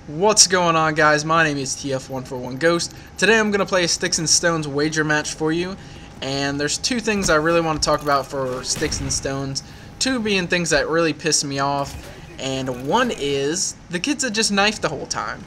What's going on, guys? My name is TF141Ghost. Today I'm going to play a Sticks and Stones wager match for you, and there's two things I really want to talk about for Sticks and Stones, two being things that really piss me off, and one is the kids that just knife the whole time.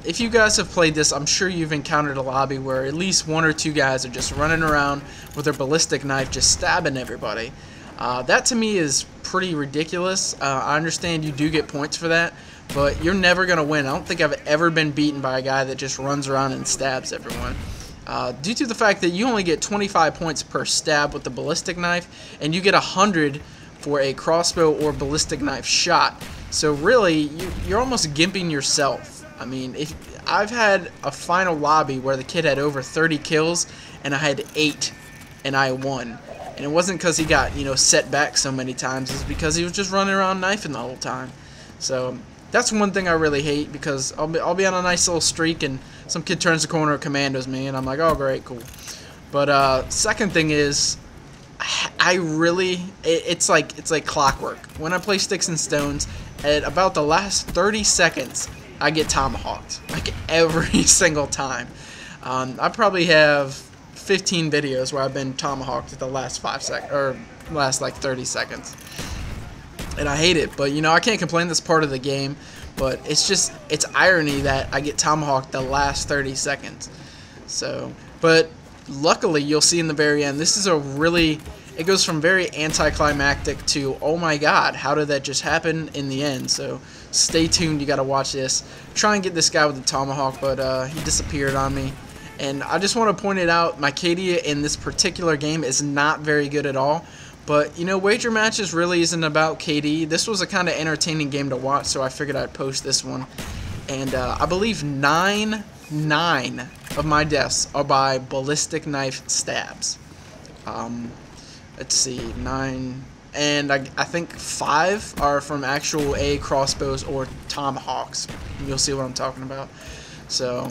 If you guys have played this, I'm sure you've encountered a lobby where at least one or two guys are just running around with their ballistic knife just stabbing everybody. That to me is pretty ridiculous. I understand you do get points for that, but you're never going to win. I don't think I've ever been beaten by a guy that just runs around and stabs everyone. Due to the fact that you only get 25 points per stab with the ballistic knife, and you get 100 for a crossbow or ballistic knife shot. So really, you're almost gimping yourself. I mean, if I've had a final lobby where the kid had over 30 kills, and I had 8, and I won. And it wasn't because he got, set back so many times. It's because he was just running around knifing the whole time. So that's one thing I really hate, because I'll be on a nice little streak and some kid turns the corner and commandos me, and I'm like, oh great, cool. But second thing is, it's like clockwork. When I play Sticks and Stones, at about the last 30 seconds, I get tomahawked, like every single time. I probably have 15 videos where I've been tomahawked at the last 5 seconds, or last like 30 seconds. And I hate it, but I can't complain. That's part of the game. But it's irony that I get tomahawked the last 30 seconds. So, but luckily you'll see in the very end, this is it goes from very anticlimactic to, oh my god, how did that just happen in the end? So stay tuned, you gotta watch this. Try and get this guy with the tomahawk, but he disappeared on me. And I just want to point it out, my KD in this particular game is not very good at all. But, wager matches really isn't about KD. This was a kind of entertaining game to watch, so I figured I'd post this one. And I believe 9 of my deaths are by ballistic knife stabs. Let's see, 9. And I think 5 are from actual crossbows or tomahawks. You'll see what I'm talking about. So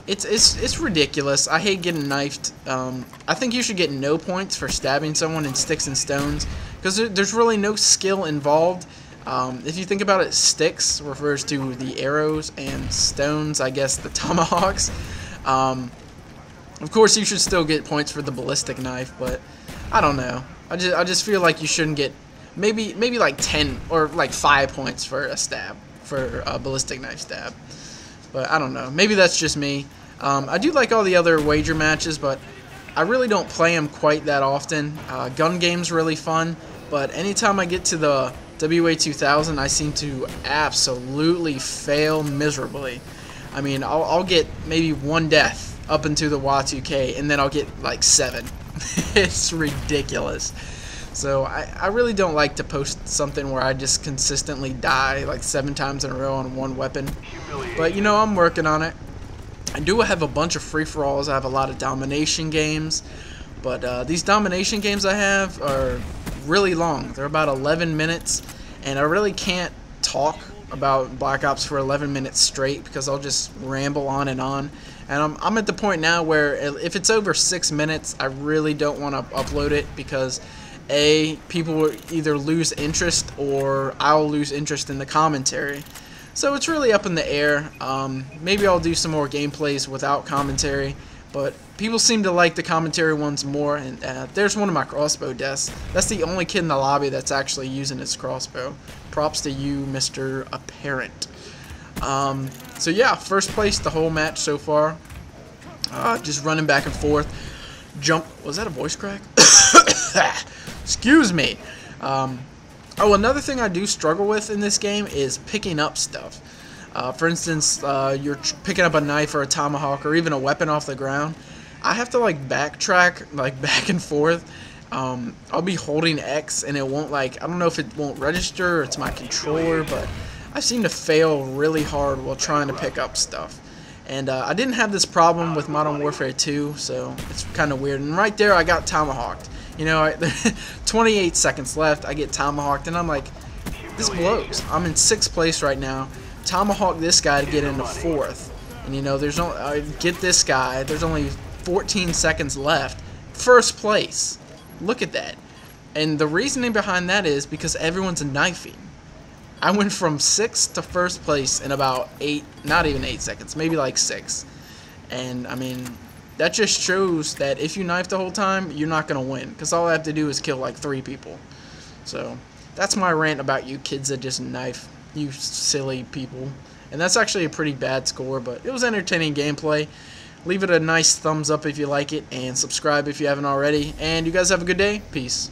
it's ridiculous. I hate getting knifed. I think you should get no points for stabbing someone in Sticks and Stones, because there's really no skill involved. If you think about it, sticks refers to the arrows, and stones, I guess, the tomahawks. Of course, you should still get points for the ballistic knife, but I don't know. I just feel like you shouldn't get maybe like 10 or like 5 points for a stab, for a ballistic knife stab. But I don't know. Maybe that's just me. I do like all the other wager matches, but I really don't play them quite that often. Gun game's really fun, but anytime I get to the WA 2000, I seem to absolutely fail miserably. I mean, I'll get maybe 1 death up into the WA2K, and then I'll get like 7. It's ridiculous. So I really don't like to post something where I just consistently die like 7 times in a row on one weapon. But I'm working on it. I do have a bunch of free-for-alls. I have a lot of domination games. But these domination games I have are really long. They're about 11 minutes. And I really can't talk about Black Ops for 11 minutes straight, because I'll just ramble on. And I'm at the point now where if it's over 6 minutes, I really don't want to upload it, because people will either lose interest, or I'll lose interest in the commentary. So it's really up in the air. Maybe I'll do some more gameplays without commentary, but people seem to like the commentary ones more. And there's one of my crossbow deaths. That's the only kid in the lobby that's actually using his crossbow. Props to you, Mr. Apparent. So yeah, first place the whole match so far. Just running back and forth. Jump. Was that a voice crack? Excuse me. Oh, another thing I do struggle with in this game is picking up stuff. For instance, you're picking up a knife or a tomahawk or even a weapon off the ground. I have to backtrack back and forth. I'll be holding X and it won't I don't know if it won't register or it's my controller, but I seem to fail really hard while trying to pick up stuff. And I didn't have this problem with Modern Warfare 2, so it's kind of weird. And right there, I got tomahawked. 28 seconds left, I get tomahawked, and I'm like, this blows. I'm in 6th place right now. Tomahawk this guy to get into 4th. And there's no, I get this guy. There's only 14 seconds left. 1st place. Look at that. And the reasoning behind that is because everyone's knifing. I went from 6th to 1st place in about 8, not even 8 seconds, maybe like 6. And, I mean, that just shows that if you knife the whole time, you're not going to win. Because all I have to do is kill like 3 people. So, that's my rant about you kids that just knife. You silly people. And that's actually a pretty bad score, but it was entertaining gameplay. Leave it a nice thumbs up if you like it, and subscribe if you haven't already. And you guys have a good day. Peace.